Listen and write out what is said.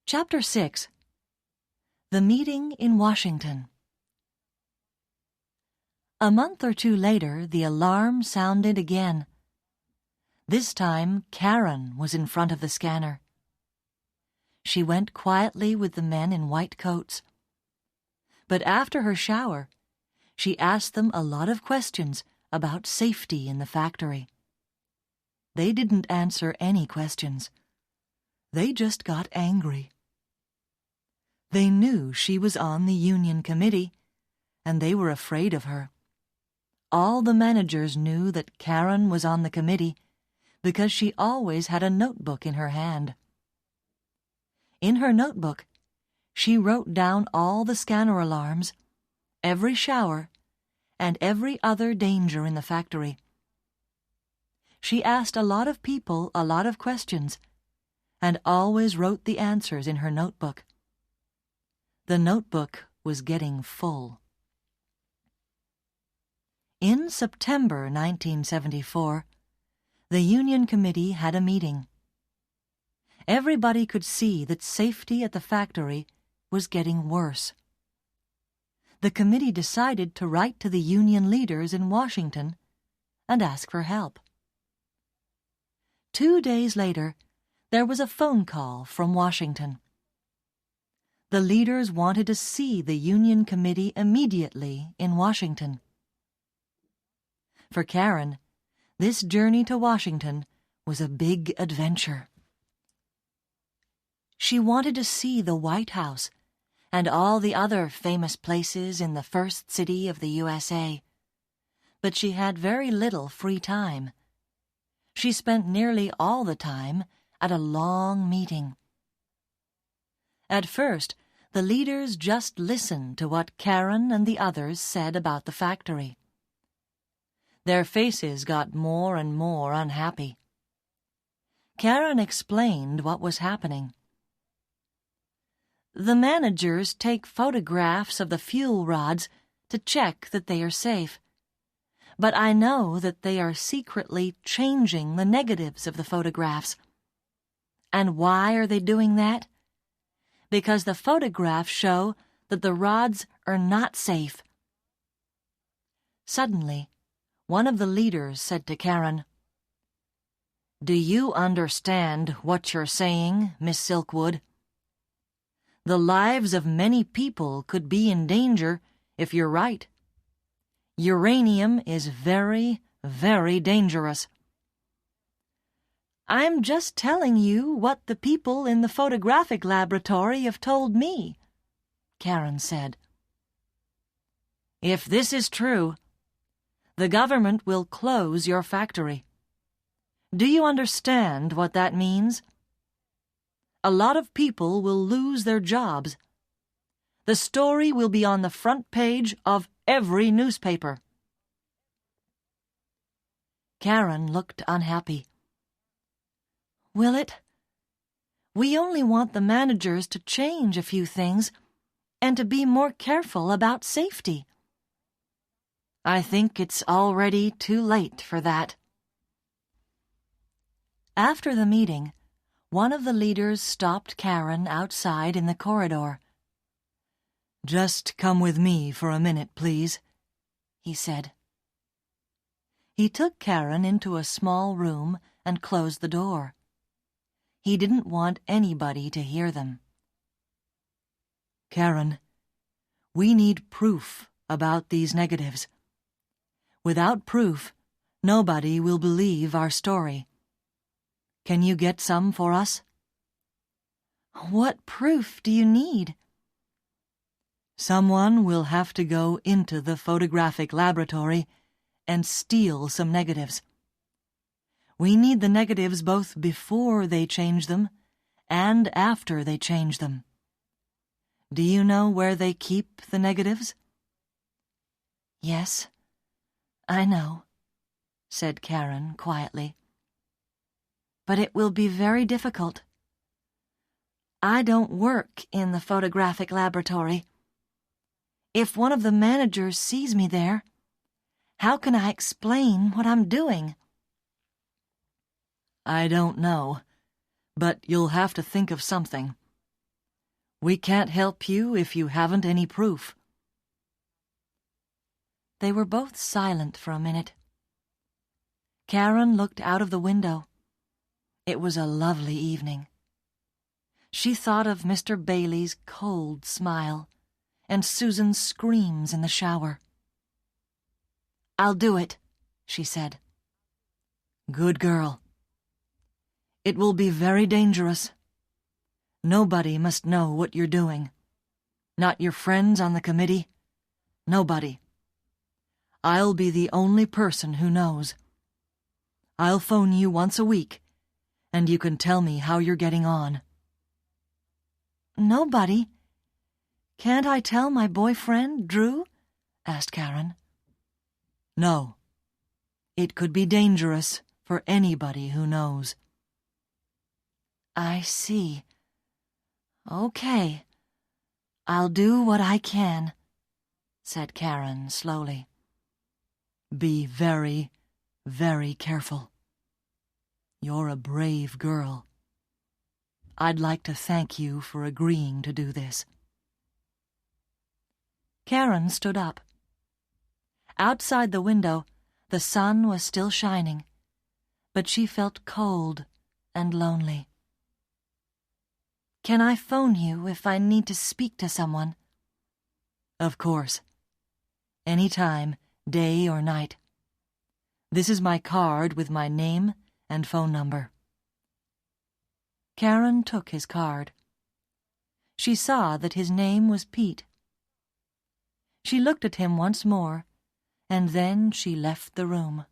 Chapter 6. The Meeting in Washington. A month or two later, the alarm sounded again. This time, Karen was in front of the scanner. She went quietly with the men in white coats. But after her shower, she asked them a lot of questions about safety in the factory. They didn't answer any questions. They just got angry. They knew she was on the union committee, and they were afraid of her. All the managers knew that Karen was on the committee because she always had a notebook in her hand. In her notebook, she wrote down all the scanner alarms, every shower, and every other danger in the factory. She asked a lot of people a lot of questions, and always wrote the answers in her notebook. The notebook was getting full. In September 1974, the Union Committee had a meeting. Everybody could see that safety at the factory was getting worse. The committee decided to write to the union leaders in Washington and ask for help. 2 days later, there was a phone call from Washington. The leaders wanted to see the Union Committee immediately in Washington. For Karen, this journey to Washington was a big adventure. She wanted to see the White House and all the other famous places in the first city of the USA. But she had very little free time. She spent nearly all the time at a long meeting. At first, the leaders just listened to what Karen and the others said about the factory. Their faces got more and more unhappy. Karen explained what was happening. The managers take photographs of the fuel rods to check that they are safe. But I know that they are secretly changing the negatives of the photographs. And why are they doing that? Because the photographs show that the rods are not safe. Suddenly, one of the leaders said to Karen, "Do you understand what you're saying, Miss Silkwood? The lives of many people could be in danger if you're right. Uranium is very, very dangerous." "I'm just telling you what the people in the photographic laboratory have told me," Karen said. "If this is true, the government will close your factory. Do you understand what that means? A lot of people will lose their jobs. The story will be on the front page of every newspaper." Karen looked unhappy. "Will it? We only want the managers to change a few things and to be more careful about safety." "I think it's already too late for that." After the meeting, one of the leaders stopped Karen outside in the corridor. "Just come with me for a minute, please," he said. He took Karen into a small room and closed the door. He didn't want anybody to hear them. "Karen, we need proof about these negatives. Without proof, nobody will believe our story. Can you get some for us?" "What proof do you need?" "Someone will have to go into the photographic laboratory and steal some negatives. We need the negatives both before they change them and after they change them. Do you know where they keep the negatives?" "Yes, I know," said Karen quietly. "But it will be very difficult. I don't work in the photographic laboratory. If one of the managers sees me there, how can I explain what I'm doing?" "I don't know, but you'll have to think of something. We can't help you if you haven't any proof." They were both silent for a minute. Karen looked out of the window. It was a lovely evening. She thought of Mr. Bailey's cold smile and Susan's screams in the shower. "I'll do it," she said. "Good girl. It will be very dangerous. Nobody must know what you're doing. Not your friends on the committee. Nobody. I'll be the only person who knows. I'll phone you once a week, and you can tell me how you're getting on." "Nobody? Can't I tell my boyfriend, Drew?" asked Karen. "No. It could be dangerous for anybody who knows." "I see. Okay. I'll do what I can," said Karen slowly. "Be very, very careful. You're a brave girl. I'd like to thank you for agreeing to do this." Karen stood up. Outside the window, the sun was still shining, but she felt cold and lonely. "Can I phone you if I need to speak to someone?" "Of course. Any time, day or night. This is my card with my name and phone number." Karen took his card. She saw that his name was Pete. She looked at him once more, and then she left the room.